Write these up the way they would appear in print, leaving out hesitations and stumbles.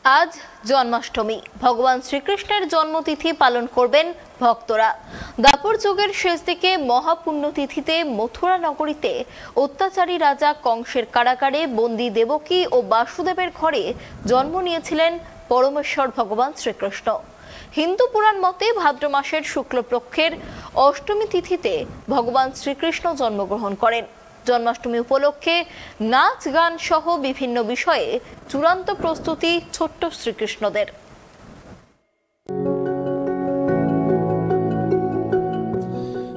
आज जन्माष्टमी भगवान श्रीकृष्णेर जन्मतिथि पालन करबेन भक्तरा। दापर जुगेर शेष दिके महापुण्यतिथिते मथुरा नगरीते अत्याचारी राजा कंसेर कारागारे बंदी देवकी और वासुदेवेर घरे जन्म नियेछिलेन परमेश्वर भगवान श्रीकृष्ण। हिंदू पुराण मते भाद्र मासेर शुक्लपक्षेर अष्टमी तिथिते भगवान श्रीकृष्ण जन्मग्रहण करें। जन्माष्टमी उपलक्षे नाच गान सह विभिन्न विषये चूड़ान्त प्रस्तुति छोट्ट श्रीकृष्णदेर।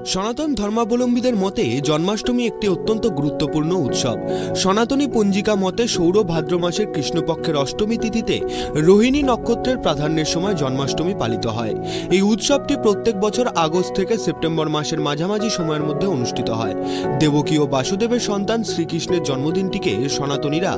सनातन धर्मावलम्बीদের मते जन्माष्टमी एकटी अत्यंत गुरुत्वपूर्ण उत्सव। सनातनी पंजिका मते सौर भाद्र मासेर कृष्णपक्षेर अष्टमी तिथिते रोहिणी नक्षत्रेर प्राधान्येर समय जन्माष्टमी पालित हय। এই उत्सवटी प्रत्येक बछर আগস্ট থেকে সেপ্টেম্বর মাসের মাঝামাঝি সময়ের মধ্যে অনুষ্ঠিত হয়। দেবকী ও বাসুদেবের সন্তান শ্রীকৃষ্ণের জন্মদিনটিকে সনাতনীরা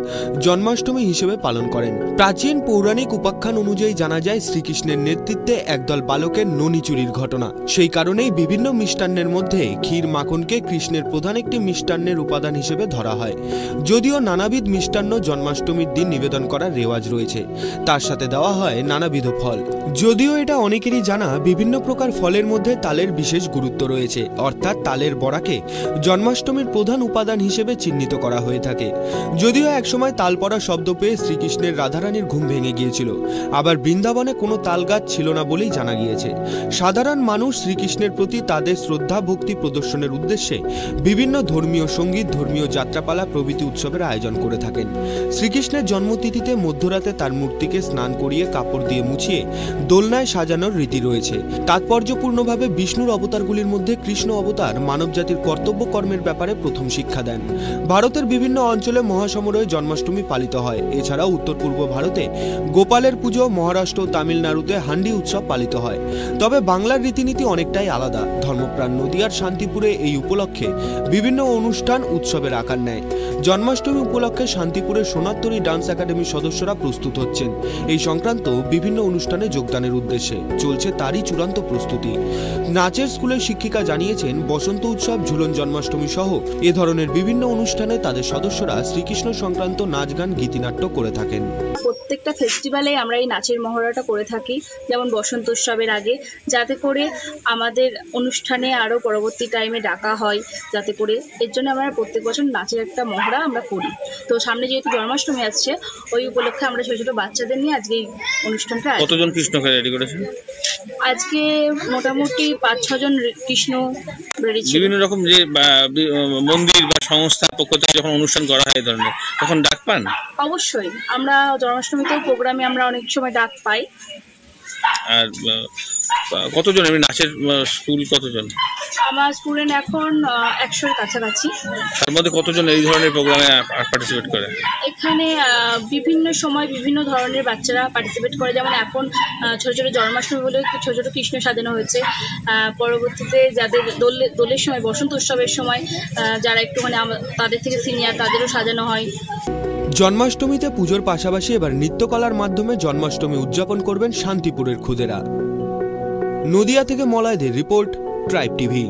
জন্মাষ্টমী হিসেবে পালন করেন। প্রাচীন পৌরাণিক উপাখ্যান অনুযায়ী জানা যায় শ্রীকৃষ্ণের নেতৃত্বে একদল বালকের ননি চুরির ঘটনা। সেই কারণেই বিভিন্ন মিষ্টান্ন মধ্যে ক্ষীর মাখনকে কৃষ্ণের প্রধান একটি মিষ্টান্নের উপাদান হিসেবে ধরা হয়। যদিও নানাবিধ মিষ্টান্ন জন্মাষ্টমীর দিন নিবেদন করার রেওয়াজ রয়েছে, তার সাথে দেওয়া হয় নানাবিধ ফল। যদিও এটা অনেকেরই জানা, বিভিন্ন প্রকার ফলের মধ্যে তালের বিশেষ গুরুত্ব রয়েছে, অর্থাৎ তালের বড়াকে জন্মাষ্টমীর প্রধান উপাদান হিসেবে চিহ্নিত করা হয়ে থাকে। যদিও একসময় তালপড়া শব্দ পেয়ে শ্রীকৃষ্ণের রাধারানীর ঘুম ভেঙে গিয়েছিল, আবার বৃন্দাবনে কোনো তাল গাছ ছিল না বলেই জানা গিয়েছে। সাধারণ মানুষ শ্রীকৃষ্ণের প্রতি তাদের শ্রদ্ধা ভক্তি প্রদর্শনের উদ্দেশ্যে বিভিন্ন ধর্মীয় সঙ্গীত, ধর্মীয় যাত্রাপালা প্রভৃতি উৎসবের আয়োজন করে থাকেন। শ্রীকৃষ্ণের জন্মতিথিতে মধ্যরাতে তার মূর্তিকে স্নান করিয়ে কাপড় দিয়ে মুছিয়ে দোলনায় সাজানোর রীতি রয়েছে। তাৎপর্যপূর্ণভাবে বিষ্ণুর অবতারগুলির মধ্যে কৃষ্ণ অবতার মানবজাতির কর্তব্য কর্মের ব্যাপারে প্রথম শিক্ষা দেন। ভারতের বিভিন্ন অঞ্চলে মহাসমারোহে জন্মাষ্টমী পালিত হয়। এছাড়াও উত্তর পূর্ব ভারতে গোপালের পুজো, মহারাষ্ট্র ও তামিলনাড়ুতে হান্ডি উৎসব পালিত হয়। তবে বাংলার রীতিনীতি অনেকটাই আলাদা। ধর্মপ্রাণ নদিয়ার শান্তিপুরে এই উপলক্ষে বিভিন্ন অনুষ্ঠান উৎসবের আকার নেয়। জন্মাষ্টমী উপলক্ষে শান্তিপুরের সোনারতরী ডান্স একাডেমির সদস্যরা প্রস্তুত হচ্ছেন এই সংক্রান্ত বিভিন্ন অনুষ্ঠানে যোগদানের উদ্দেশ্যে। চলছে তারই চূড়ান্ত প্রস্তুতি। নাচের স্কুলের শিক্ষিকা জানিয়েছেন, বসন্ত উৎসব, ঝুলন জন্মাষ্টমী সহ এ ধরনের বিভিন্ন অনুষ্ঠানে তাদের সদস্যরা শ্রীকৃষ্ণ সংক্রান্ত নাচ গান গীতিনাট্য করে থাকেন। প্রত্যেকটা ফেস্টিভ্যালে আমরা এই নাচের মহড়াটা করে থাকি, যেমন বসন্ত উৎসবের আগে, যাতে করে আমাদের অনুষ্ঠানে আরও পরবর্তী টাইমে ডাকা হয়, যাতে করে এর জন্য আমরা প্রত্যেক বছর নাচের একটা মহড়া আমরা করি। তো সামনে যেহেতু জন্মাষ্টমী আসছে, ওই উপলক্ষে আমরা ছোটো ছোটো বাচ্চাদের নিয়ে আজকে এই অনুষ্ঠানটা। কতজন কৃষ্ণকে রেডি করেছেন? আজকে মোটামুটি 5-6 জন কৃষ্ণ রেডি ছিল। বিভিন্ন রকম যে মন্দির বা সংস্থার পক্ষ থেকে যখন অনুষ্ঠান করা হয় এই ধরনের, তখন ডাক পান? অবশ্যই, আমরা জন্মাষ্টমীতেও প্রোগ্রামে আমরা অনেক সময় ডাক পাই। আর কতজন এমনি নাচের স্কুল কতজন? আমার স্টুডেন্ট এখন 100-এর কাছাকাছি। তার মধ্যে কতজন এই ধরনের প্রোগ্রামে পার্টিসিপেট করে? এখানে বিভিন্ন সময় বিভিন্ন ধরনের বাচ্চারা পার্টিসিপেট করে। যেমন এখন ছোটো ছোটো জন্মাষ্টমী বলে ছোটো ছোটো কৃষ্ণ সাজানো হয়েছে। পরবর্তীতে যাদের দোলের সময়, বসন্ত উৎসবের সময় যারা একটু তাদের থেকে সিনিয়র, তাদেরও সাজানো হয়। জন্মাষ্টমীতে পুজোর পাশাপাশি এবার নৃত্যকলার মাধ্যমে জন্মাষ্টমী উদযাপন করবেন শান্তিপুরের খুদেরা। নদিয়া থেকে মলয়দের রিপোর্ট, ট্রাইব টিভি।